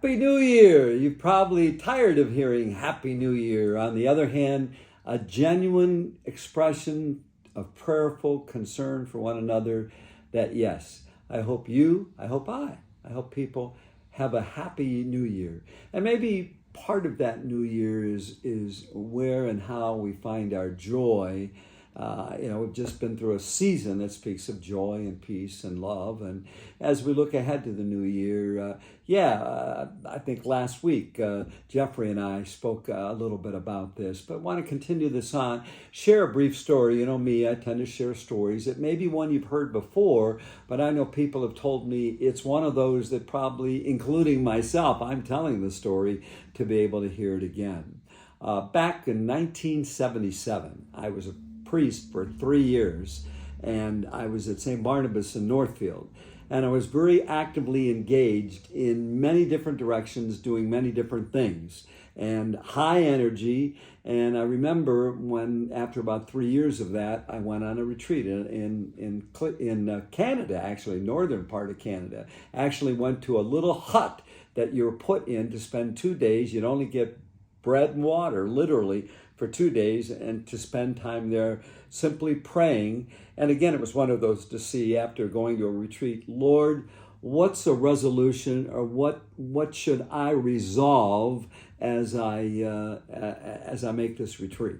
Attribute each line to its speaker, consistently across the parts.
Speaker 1: Happy New Year! You're probably tired of hearing Happy New Year. On the other hand, a genuine expression of prayerful concern for one another that, yes, I hope I hope people have a happy New Year. And maybe part of that New Year is where and how we find our joy. We've just been through a season that speaks of joy and peace and love. And as we look ahead to the new year, I think last week Jeffrey and I spoke a little bit about this, but want to continue this on, share a brief story. You know me, I tend to share stories. It may be one you've heard before, but I know people have told me it's one of those that probably, including myself, I'm telling the story to be able to hear it again. Back in 1977, I was a priest for 3 years, and I was at St. Barnabas in Northfield, and I was very actively engaged in many different directions, doing many different things, and high energy. And I remember when, after about 3 years of that, I went on a retreat in Canada, actually, northern part of Canada. Actually went to a little hut that you were put in to spend 2 days. You'd only get bread and water, literally, for 2 days, and to spend time there simply praying. And again, it was one of those to see, after going to a retreat, Lord, what's a resolution, or what should I resolve as I make this retreat?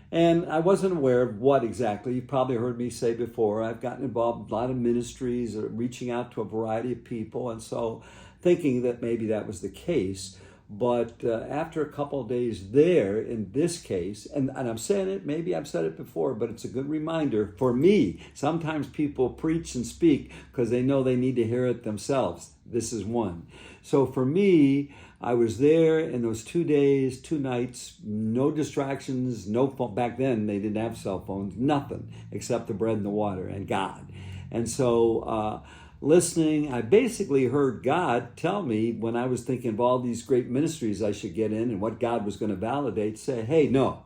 Speaker 1: And I wasn't aware of what exactly. You've probably heard me say before, I've gotten involved in a lot of ministries, reaching out to a variety of people, and so thinking that maybe that was the case. But after a couple of days there, in this case, and I'm saying it, maybe I've said it before, but it's a good reminder for me. Sometimes people preach and speak because they know they need to hear it themselves. This is one. So for me, I was there in those 2 days, 2 nights, no distractions, no phone. Back then, they didn't have cell phones, nothing except the bread and the water and God. And so listening, I basically heard God tell me, when I was thinking of all these great ministries I should get in and what God was going to validate, say, hey, no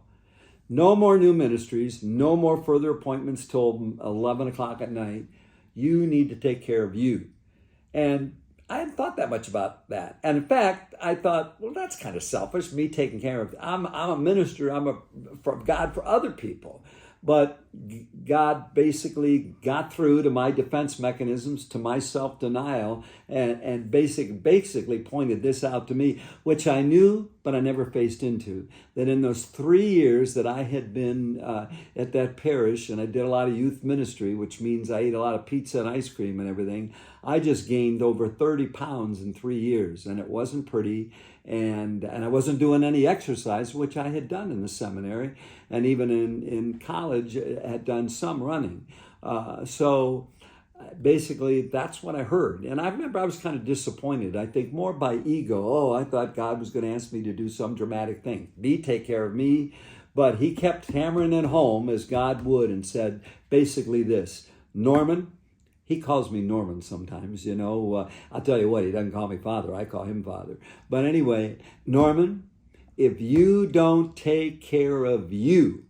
Speaker 1: more new ministries, no more further appointments till 11 o'clock at night. You need to take care of you. And I hadn't thought that much about that. And in fact, I thought, well, that's kind of selfish, me taking care of, I'm a minister, from God for other people. But God basically got through to my defense mechanisms, to my self-denial, and basically pointed this out to me, which I knew, but I never faced into. That in those 3 years that I had been at that parish, and I did a lot of youth ministry, which means I ate a lot of pizza and ice cream and everything, I just gained over 30 pounds in 3 years, and it wasn't pretty. And I wasn't doing any exercise, which I had done in the seminary, and even in college had done some running. So basically, that's what I heard. And I remember I was kind of disappointed. I think more by ego. Oh, I thought God was going to ask me to do some dramatic thing. Take care of me. But he kept hammering it home, as God would, and said basically this: Norman. He calls me Norman sometimes, I'll tell you what, he doesn't call me father. I call him father. But anyway, Norman, if you don't take care of you,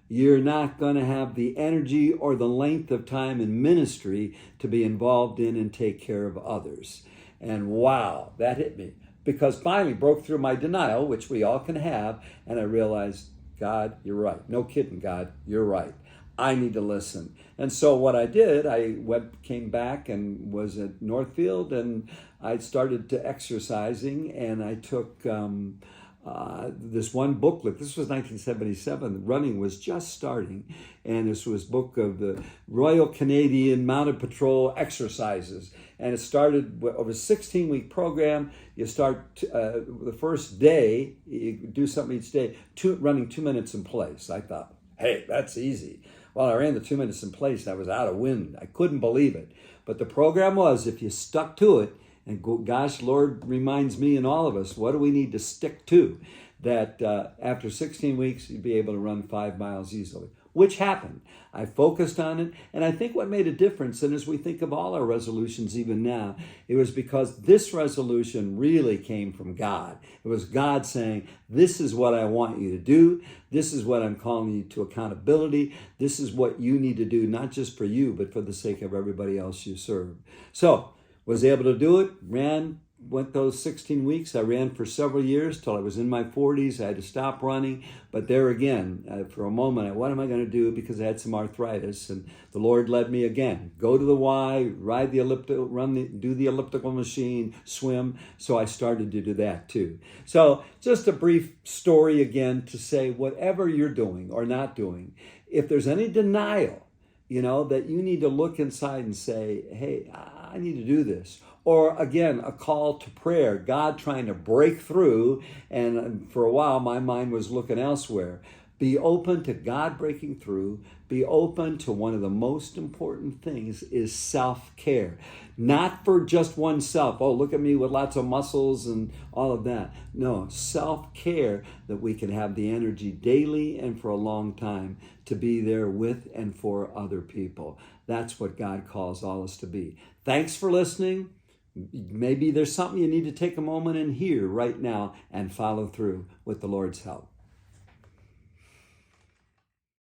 Speaker 1: you're not going to have the energy or the length of time in ministry to be involved in and take care of others. And wow, that hit me, because finally broke through my denial, which we all can have. And I realized, God, you're right. No kidding, God, you're right. I need to listen. And so what I did, I came back and was at Northfield, and I started to exercising, and I took this one booklet. This was 1977. Running was just starting, and this was a book of the Royal Canadian Mounted Patrol exercises. And it started over a 16-week program. You start the first day, you do something each day, running 2 minutes in place. I thought, hey, that's easy. Well, I ran the 2 minutes in place, and I was out of wind. I couldn't believe it. But the program was, if you stuck to it, and gosh, Lord reminds me and all of us, what do we need to stick to? That after 16 weeks, you'd be able to run 5 miles easily, which happened. I focused on it, and I think what made a difference, and as we think of all our resolutions even now, it was because this resolution really came from God. It was God saying, this is what I want you to do. This is what I'm calling you to accountability. This is what you need to do, not just for you, but for the sake of everybody else you serve. So, was able to do it, ran went those 16 weeks. I ran for several years till I was in my 40s. I had to stop running. But there again, for a moment, what am I going to do? Because I had some arthritis, and the Lord led me again. Go to the Y, ride the elliptical, do the elliptical machine, swim. So I started to do that too. So just a brief story again to say whatever you're doing or not doing, if there's any denial, that you need to look inside and say, hey, I need to do this. Or again, a call to prayer, God trying to break through. And for a while, my mind was looking elsewhere. Be open to God breaking through. Be open to one of the most important things is self-care. Not for just oneself. Oh, look at me with lots of muscles and all of that. No, self-care that we can have the energy daily and for a long time to be there with and for other people. That's what God calls all us to be. Thanks for listening. Maybe there's something you need to take a moment and hear right now and follow through with the Lord's help.